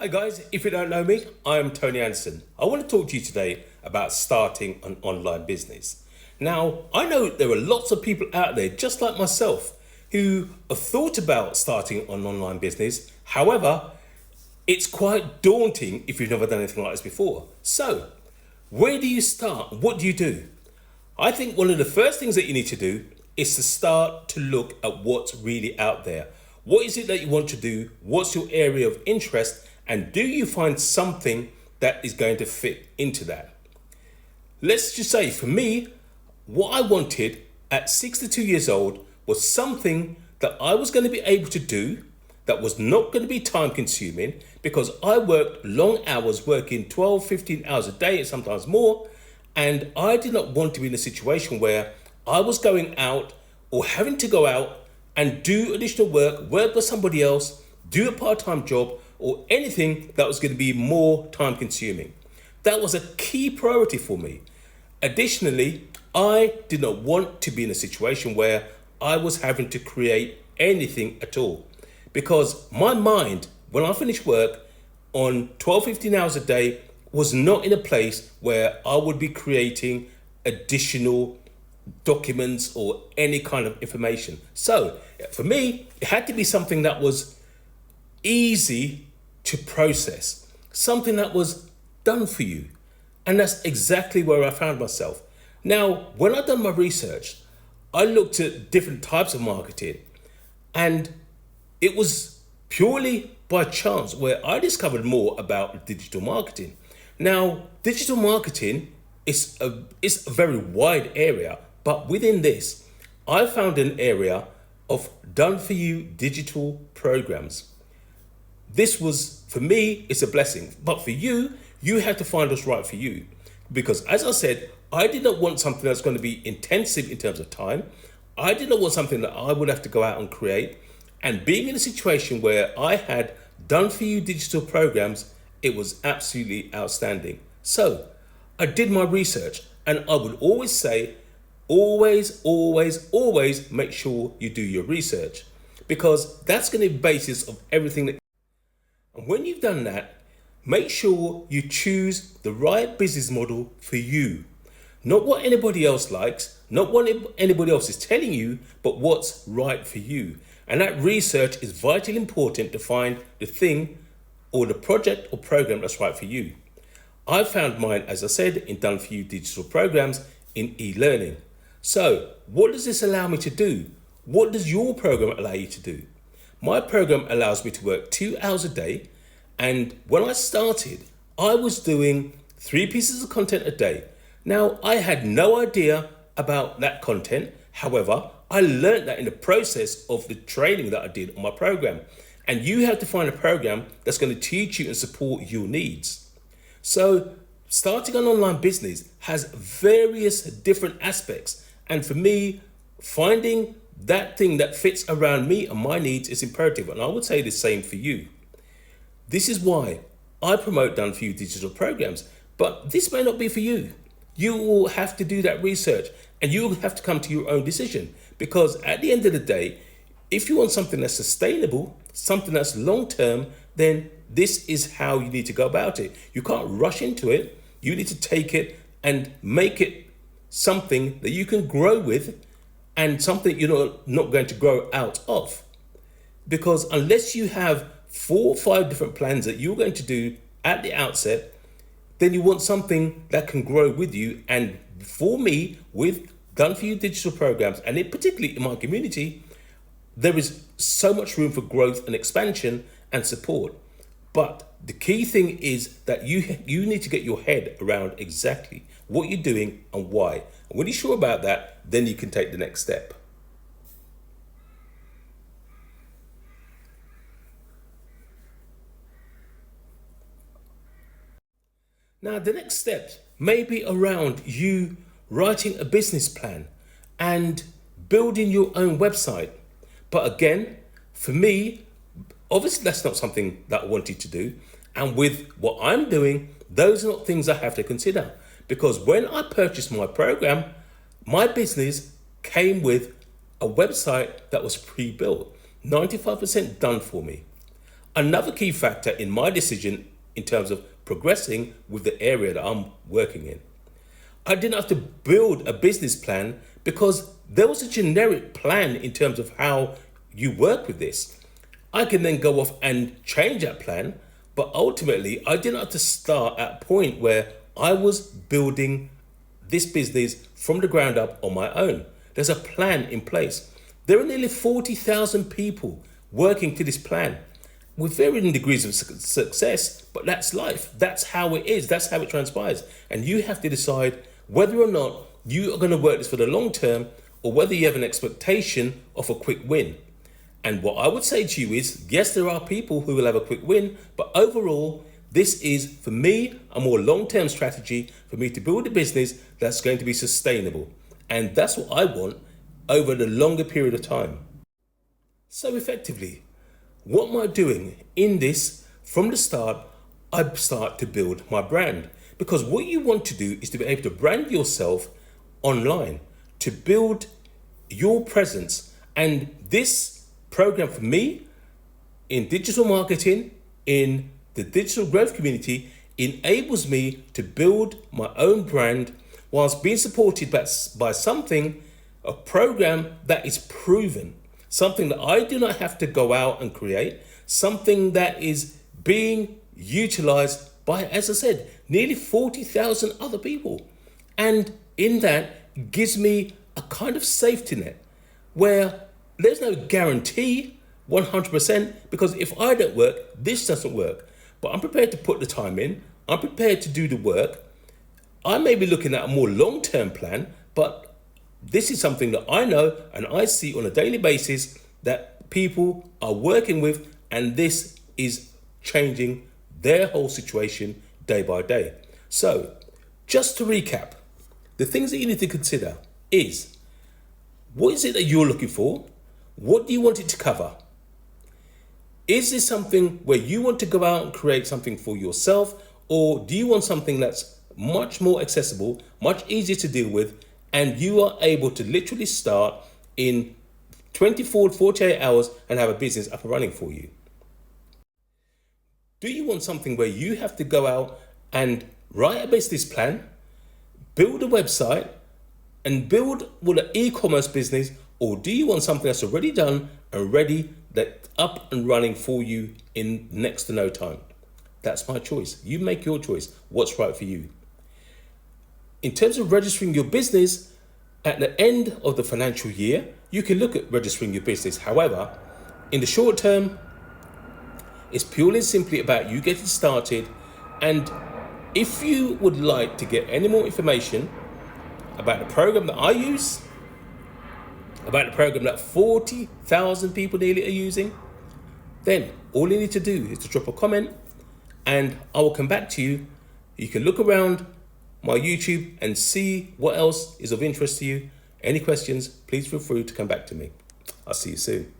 Hi guys, if you don't know me, I am Tony Anderson. I want to talk to you today about starting an online business. Now, I know there are lots of people out there just like myself who have thought about starting an online business. However, it's quite daunting if you've never done anything like this before. So, where do you start? What do you do? I think one of the first things that you need to do is to start to look at what's really out there. What is it that you want to do? What's your area of interest? And do you find something that is going to fit into that? Let's just say for me, what I wanted at 62 years old was something that I was going to be able to do that was not going to be time consuming, because I worked long hours, working 12, 15 hours a day and sometimes more. And I did not want to be in a situation where I was going out or having to go out and do additional work for somebody else, do a part-time job, or anything that was going to be more time consuming. That was a key priority for me. Additionally, I did not want to be in a situation where I was having to create anything at all, because my mind, when I finished work on 12, 15 hours a day, was not in a place where I would be creating additional documents or any kind of information. So for me, it had to be something that was easy to process, something that was done for you. And that's exactly where I found myself. Now, when I've done my research, I looked at different types of marketing, and it was purely by chance where I discovered more about digital marketing. Now, digital marketing is a very wide area, but within this, I found an area of done-for-you digital programs. This was, for me, it's a blessing. But for you, you have to find what's right for you. Because as I said, I did not want something that's going to be intensive in terms of time. I did not want something that I would have to go out and create. And being in a situation where I had done-for-you digital programs, it was absolutely outstanding. So I did my research, and I would always say, always make sure you do your research, because that's going to be the basis of everything that. And when you've done that, make sure you choose the right business model for you. Not what anybody else likes, not what anybody else is telling you, but what's right for you. And that research is vitally important to find the thing or the project or program that's right for you. I found mine, as I said, in Done For You digital programs in e-learning. So what does this allow me to do? What does your program allow you to do? My program allows me to work 2 hours a day. And when I started, I was doing 3 pieces of content a day. Now, I had no idea about that content. However, I learned that in the process of the training that I did on my program. And you have to find a program that's going to teach you and support your needs. So starting an online business has various different aspects. And for me, finding that thing that fits around me and my needs is imperative. And I would say the same for you. This is why I promote Done For You digital programs. But this may not be for you. You will have to do that research, and you will have to come to your own decision. Because at the end of the day, if you want something that's sustainable, something that's long-term, then this is how you need to go about it. You can't rush into it. You need to take it and make it something that you can grow with, and something you're not going to grow out of. Because unless you have 4 or 5 different plans that you're going to do at the outset, then you want something that can grow with you. And for me, with Done For You digital programs, and particularly in my community, there is so much room for growth and expansion and support. But the key thing is that you need to get your head around exactly what you're doing and why. And when you're sure about that, then you can take the next step. Now, the next step may be around you writing a business plan and building your own website. But again, for me, obviously that's not something that I wanted to do. And with what I'm doing, those are not things I have to consider. Because when I purchased my program, my business came with a website that was pre-built, 95% done for me. Another key factor in my decision in terms of progressing with the area that I'm working in. I didn't have to build a business plan because there was a generic plan in terms of how you work with this. I can then go off and change that plan, but ultimately I didn't have to start at a point where I was building this business from the ground up on my own. There's a plan in place. There are nearly 40,000 people working to this plan with varying degrees of success, but that's life. That's how it is. That's how it transpires. And you have to decide whether or not you are going to work this for the long term or whether you have an expectation of a quick win. And what I would say to you is, yes, there are people who will have a quick win, but overall, this is, for me, a more long-term strategy for me to build a business that's going to be sustainable. And that's what I want over the longer period of time. So effectively, what am I doing in this? From the start, I start to build my brand. Because what you want to do is to be able to brand yourself online, to build your presence. And this program for me in digital marketing, in the digital growth community, enables me to build my own brand whilst being supported by something, a program that is proven, something that I do not have to go out and create, something that is being utilized by, as I said, nearly 40,000 other people. And in that, it gives me a kind of safety net where there's no guarantee 100%, because if I don't work, this doesn't work. But I'm prepared to put the time in. I'm prepared to do the work. I may be looking at a more long-term plan, but this is something that I know and I see on a daily basis that people are working with, and this is changing their whole situation day by day. So, just to recap, the things that you need to consider is, what is it that you're looking for? What do you want it to cover? Is this something where you want to go out and create something for yourself, or do you want something that's much more accessible, much easier to deal with, and you are able to literally start in 24, 48 hours and have a business up and running for you? Do you want something where you have to go out and write a business plan, build a website, and build an e-commerce business, or do you want something that's already done and ready, that's up and running for you in next to no time? That's my choice. You make your choice. What's right for you? In terms of registering your business, at the end of the financial year, you can look at registering your business. However, in the short term, it's purely and simply about you getting started. And if you would like to get any more information about the program that I use, about the program that 40,000 people nearly are using, then all you need to do is to drop a comment and I will come back to you. You can look around my YouTube and see what else is of interest to you. Any questions, please feel free to come back to me. I'll see you soon.